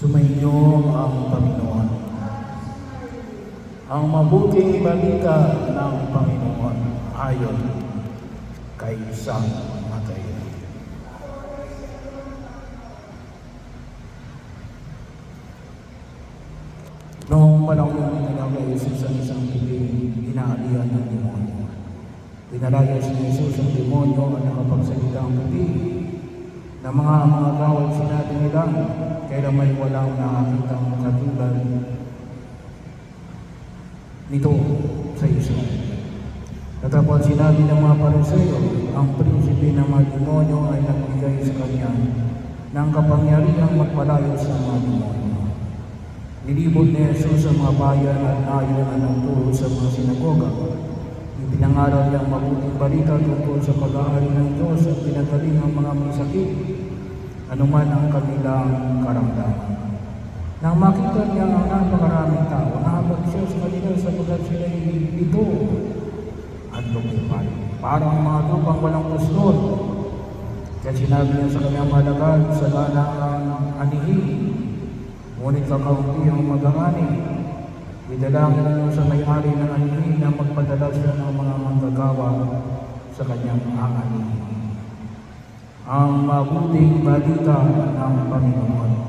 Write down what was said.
Sumainyo ang Panginoon. Ang mabuting balita ng Panginoon ayon kay San Mateo. Noong panahon talaga Jesus ang isang piling inaalihan ng demonyo. Pinalayas ni Jesus ang demonyo at nakapagsalita ang piling na mga gawad sinabi nila, kaya may walang nakakitang katulad nito sa Israel. Katapos sinabi ng mga Pariseo, ang prinsipe ng mga demonyo ay nagbigay sa kanya ng kapangyarihang magpalayo sa mga demonyo. Nilibot ni Jesus sa mga bayan at ayon na nagturo sa mga sinagoga. Ipinangaral niya ang mabuting balita tungkol sa pag-aari ng Diyos at pinagaling ang mga may sakit, anuman ang kanilang karamdaman. Nang makita niya ang napakaraming tao, nahabag siya sa kanila sapagkat sila ito at lumipay. Parang mga lupang walang pustol. Kaya sinabi niya sa kanyang malagad, sa gana ang anihin, ngunit kakaunti ang mag-angani. Idalangin ninyo sa may-ari ng anihin na magpadala siya ng mga manggagawa sa kanyang anihin. Ang mabuting balita ng Panginoon.